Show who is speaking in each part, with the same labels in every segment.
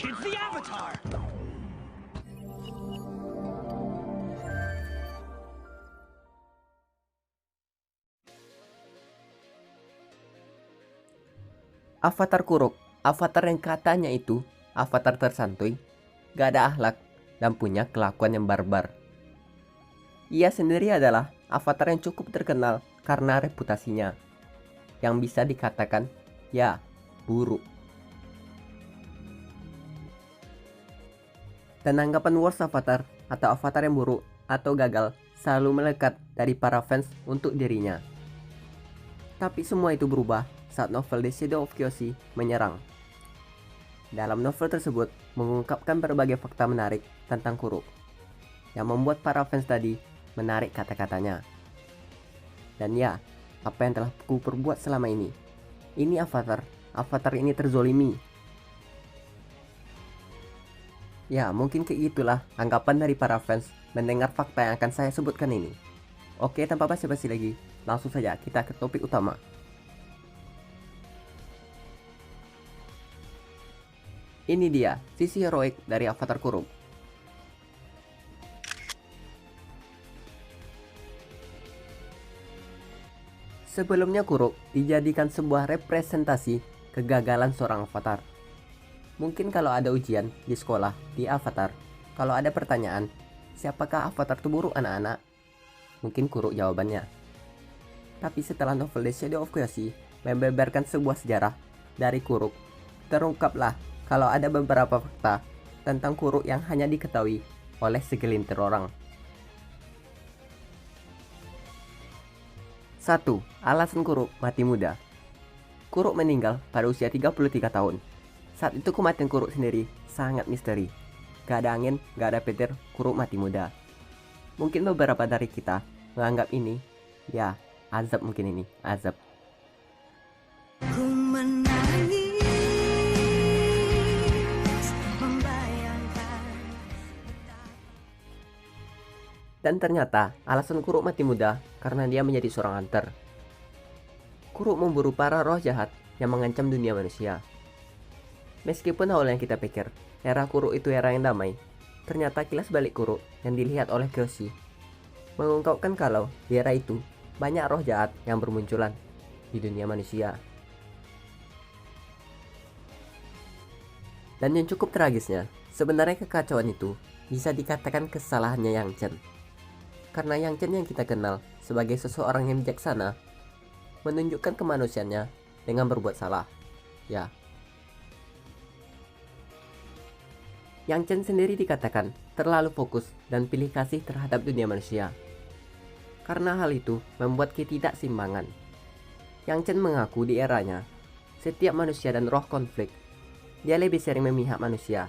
Speaker 1: It's the Avatar!
Speaker 2: Avatar Kuruk, avatar yang katanya itu avatar tersantuy, gak ada akhlak, dan punya kelakuan yang barbar. Ia sendiri adalah avatar yang cukup terkenal karena reputasinya, yang bisa dikatakan, ya, buruk. Dan anggapan worst avatar atau avatar yang buruk atau gagal selalu melekat dari para fans untuk dirinya. Tapi semua itu berubah saat novel The Shadow of Kyoshi menyerang. Dalam novel tersebut mengungkapkan berbagai fakta menarik tentang Kuruk, yang membuat para fans tadi menarik kata-katanya. Dan ya, apa yang telah ku perbuat selama ini? Ini avatar ini terzolimi. Ya, mungkin kayak gitulah anggapan dari para fans mendengar fakta yang akan saya sebutkan ini. Oke, tanpa basa-basi lagi, langsung saja kita ke topik utama. Ini dia sisi heroik dari avatar Kuruk. Sebelumnya Kuruk dijadikan sebuah representasi kegagalan seorang avatar. Mungkin kalau ada ujian di sekolah di avatar, kalau ada pertanyaan, siapakah avatar terburuk anak-anak? Mungkin Kuruk jawabannya. Tapi setelah novel The Shadow of Kyoshi membeberkan sebuah sejarah dari Kuruk, terungkaplah kalau ada beberapa fakta tentang Kuruk yang hanya diketahui oleh segelintir orang. 1. Alasan Kuruk mati muda. Kuruk meninggal pada usia 33 tahun. Saat itu kematian Kuruk sendiri sangat misteri. Gak ada angin, gak ada petir, Kuruk mati muda. Mungkin beberapa dari kita menganggap ini, ya, azab mungkin ini, azab. Dan ternyata alasan Kuruk mati muda karena dia menjadi seorang hunter. Kuruk memburu para roh jahat yang mengancam dunia manusia. Meskipun awalnya kita pikir era Kuruk itu era yang damai, ternyata kilas balik Kuruk yang dilihat oleh Kyoshi mengungkapkan kalau di era itu banyak roh jahat yang bermunculan di dunia manusia. Dan yang cukup tragisnya, sebenarnya kekacauan itu bisa dikatakan kesalahannya Yang Chen. Karena Yang Chen yang kita kenal sebagai seseorang yang bijaksana, menunjukkan kemanusiaannya dengan berbuat salah. Ya. Yang Chen sendiri dikatakan terlalu fokus dan pilih kasih terhadap dunia manusia. Karena hal itu membuat ketidakseimbangan. Yang Chen mengaku di eranya, setiap manusia dan roh konflik, dia lebih sering memihak manusia,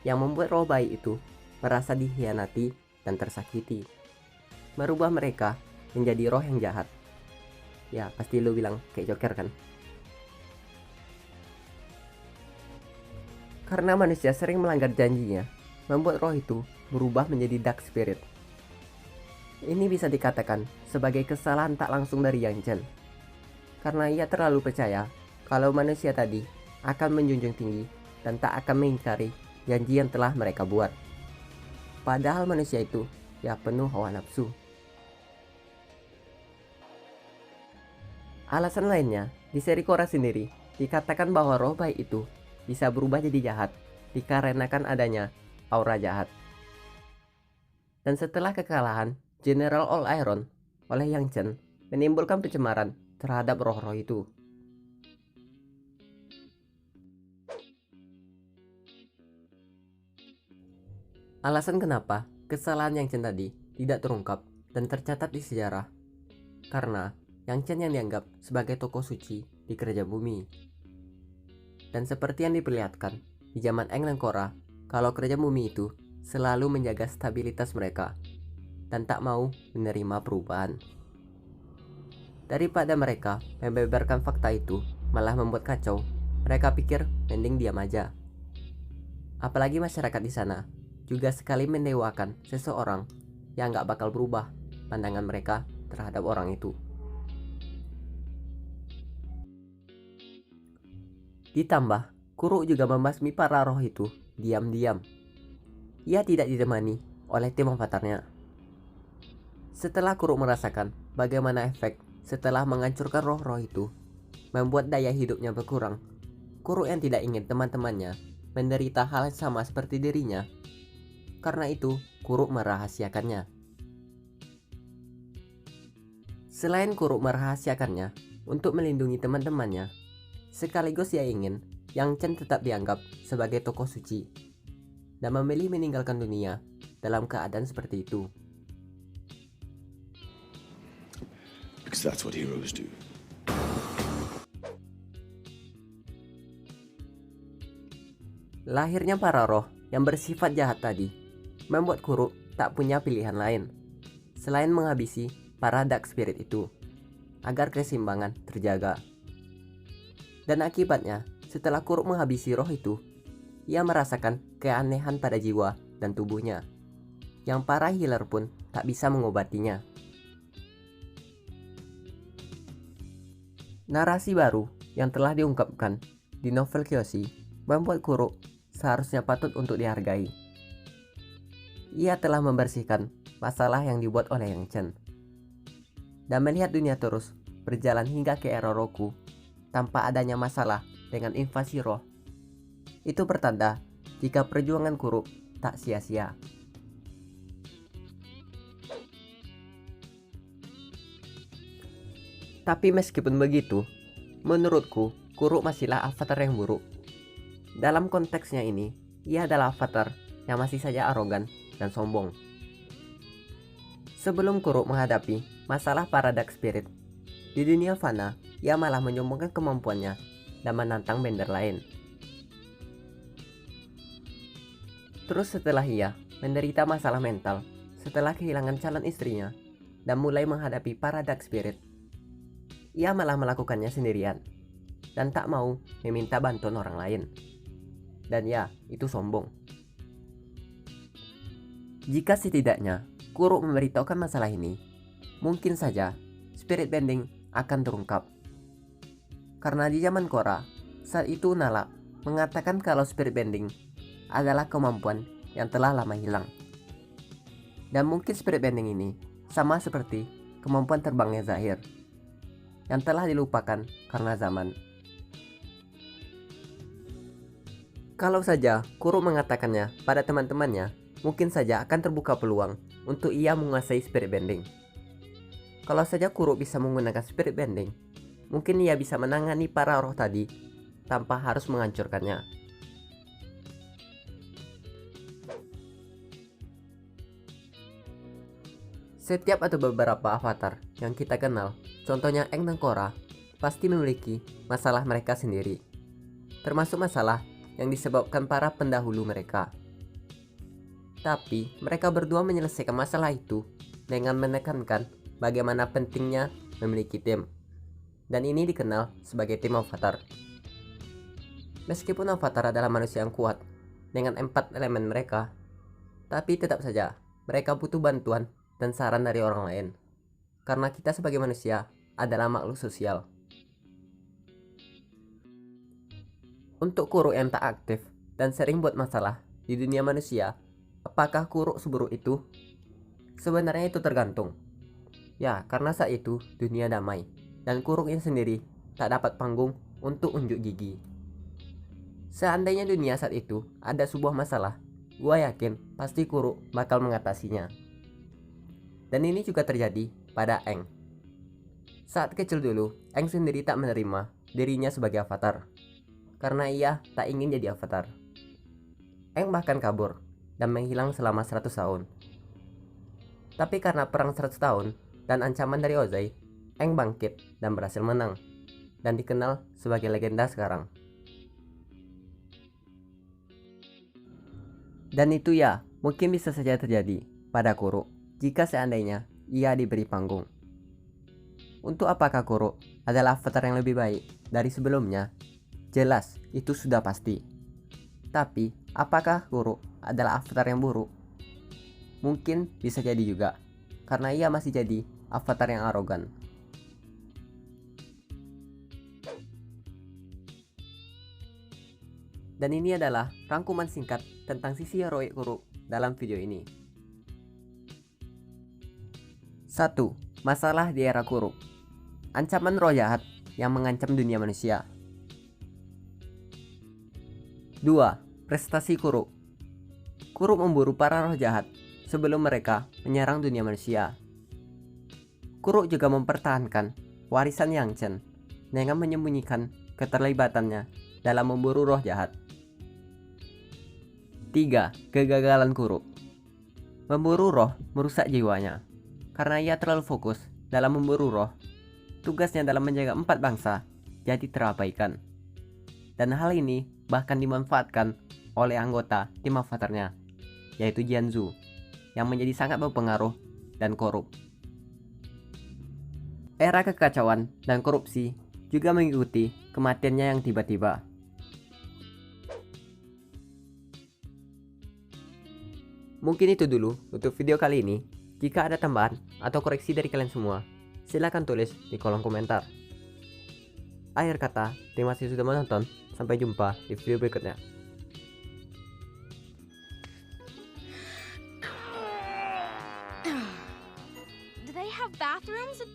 Speaker 2: yang membuat roh baik itu merasa dikhianati dan tersakiti, merubah mereka menjadi roh yang jahat. Ya, pasti lu bilang kayak Joker kan? Karena manusia sering melanggar janjinya, membuat roh itu berubah menjadi dark spirit. Ini bisa dikatakan sebagai kesalahan tak langsung dari Yang Chen, karena ia terlalu percaya kalau manusia tadi akan menjunjung tinggi dan tak akan mengingkari janji yang telah mereka buat. Padahal manusia itu ya penuh hawa nafsu. Alasan lainnya, di seri Korra sendiri dikatakan bahwa roh baik itu bisa berubah jadi jahat dikarenakan adanya aura jahat. Dan setelah kekalahan General All Iron oleh Yang Chen menimbulkan pencemaran terhadap roh-roh itu. Alasan kenapa kesalahan Yang Chen tadi tidak terungkap dan tercatat di sejarah, karena Yang Chen yang dianggap sebagai tokoh suci di kerajaan bumi. Dan seperti yang diperlihatkan di zaman Aang dan Korra, kalau kerajaan bumi itu selalu menjaga stabilitas mereka dan tak mau menerima perubahan. Daripada mereka membeberkan fakta itu malah membuat kacau, mereka pikir mending diam aja. Apalagi masyarakat di sana juga sekali mendewakan seseorang yang gak bakal berubah pandangan mereka terhadap orang itu. Ditambah Kuro juga membasmi para roh itu diam-diam. Ia tidak ditemani oleh tim avatarnya. Setelah Kuro merasakan bagaimana efek setelah menghancurkan roh-roh itu, membuat daya hidupnya berkurang, Kuro yang tidak ingin teman-temannya menderita hal yang sama seperti dirinya. Karena itu, Kuro merahasiakannya. Selain Kuro merahasiakannya untuk melindungi teman-temannya, sekaligus ia ingin Yang Chen tetap dianggap sebagai tokoh suci dan memilih meninggalkan dunia dalam keadaan seperti itu.
Speaker 1: Because that's what heroes do.
Speaker 2: Lahirnya para roh yang bersifat jahat tadi membuat Kuro tak punya pilihan lain selain menghabisi para dark spirit itu agar keseimbangan terjaga. Dan akibatnya, setelah Kuro menghabisi roh itu, ia merasakan keanehan pada jiwa dan tubuhnya yang para healer pun tak bisa mengobatinya. Narasi baru yang telah diungkapkan di novel Kyoshi membuat Kuro seharusnya patut untuk dihargai. Ia telah membersihkan masalah yang dibuat oleh Yang Chen dan melihat dunia terus berjalan hingga ke era Roku tanpa adanya masalah dengan invasi roh. Itu pertanda jika perjuangan Kuro tak sia-sia. Tapi meskipun begitu, menurutku Kuro masihlah avatar yang buruk. Dalam konteksnya ini, ia adalah avatar yang masih saja arogan dan sombong. Sebelum Kuro menghadapi masalah para dark spirit, di dunia fana, ia malah menyombongkan kemampuannya dan menantang bender lain. Terus setelah ia menderita masalah mental, setelah kehilangan calon istrinya dan mulai menghadapi para dark spirit, ia malah melakukannya sendirian dan tak mau meminta bantuan orang lain. Dan ya, itu sombong. Jika setidaknya Kuro memberitahukan masalah ini, mungkin saja spirit bending akan terungkap. Karena di zaman Korra, saat itu Nala mengatakan kalau spirit bending adalah kemampuan yang telah lama hilang. Dan mungkin spirit bending ini sama seperti kemampuan terbangnya Zahir yang telah dilupakan karena zaman. Kalau saja Kuro mengatakannya pada teman-temannya, mungkin saja akan terbuka peluang untuk ia menguasai spirit bending. Kalau saja Kuro bisa menggunakan spirit bending, mungkin ia bisa menangani para roh tadi tanpa harus menghancurkannya. Setiap atau beberapa avatar yang kita kenal, contohnya Aang dan Korra, pasti memiliki masalah mereka sendiri, termasuk masalah yang disebabkan para pendahulu mereka. Tapi mereka berdua menyelesaikan masalah itu dengan menekankan bagaimana pentingnya memiliki tim, dan ini dikenal sebagai tim avatar. Meskipun avatar adalah manusia yang kuat dengan 4 elemen mereka, tapi tetap saja mereka butuh bantuan dan saran dari orang lain, karena kita sebagai manusia adalah makhluk sosial. Untuk Kuro yang tak aktif dan sering buat masalah di dunia manusia, apakah Kuro seburuk itu? Sebenarnya itu tergantung. Ya, karena saat itu dunia damai dan Kuro yang sendiri tak dapat panggung untuk unjuk gigi. Seandainya dunia saat itu ada sebuah masalah, gua yakin pasti Kuro bakal mengatasinya. Dan ini juga terjadi pada Aang. Saat kecil dulu, Aang sendiri tak menerima dirinya sebagai avatar, karena ia tak ingin jadi avatar. Aang bahkan kabur dan menghilang selama 100 tahun. Tapi karena perang 100 tahun dan ancaman dari Ozai, Aang bangkit dan berhasil menang, dan dikenal sebagai legenda sekarang. Dan itu ya, mungkin bisa saja terjadi pada Kuro jika seandainya ia diberi panggung. Untuk apakah Kuro adalah avatar yang lebih baik dari sebelumnya? Jelas, itu sudah pasti. Tapi, apakah Kuro adalah avatar yang buruk? Mungkin bisa jadi juga, karena ia masih jadi avatar yang arogan. Dan ini adalah rangkuman singkat tentang sisi heroik Kuro dalam video ini. 1. Masalah di era Kuro. Ancaman roh jahat yang mengancam dunia manusia. 2. Prestasi Kuro. Kuro memburu para roh jahat sebelum mereka menyerang dunia manusia. Kuro juga mempertahankan warisan Yang Chen dengan menyembunyikan keterlibatannya dalam memburu roh jahat. 3. Kegagalan Kuro. Memburu roh merusak jiwanya. Karena ia terlalu fokus dalam memburu roh, tugasnya dalam menjaga 4 bangsa jadi terabaikan. Dan hal ini bahkan dimanfaatkan oleh anggota tim avatarnya, yaitu Jianzhu, yang menjadi sangat berpengaruh dan korup. Era kekacauan dan korupsi juga mengikuti kematiannya yang tiba-tiba. Mungkin itu dulu untuk video kali ini. Jika ada tambahan atau koreksi dari kalian semua, silahkan tulis di kolom komentar. Akhir kata, terima kasih sudah menonton. Sampai jumpa di video berikutnya.
Speaker 3: Do they have bathrooms?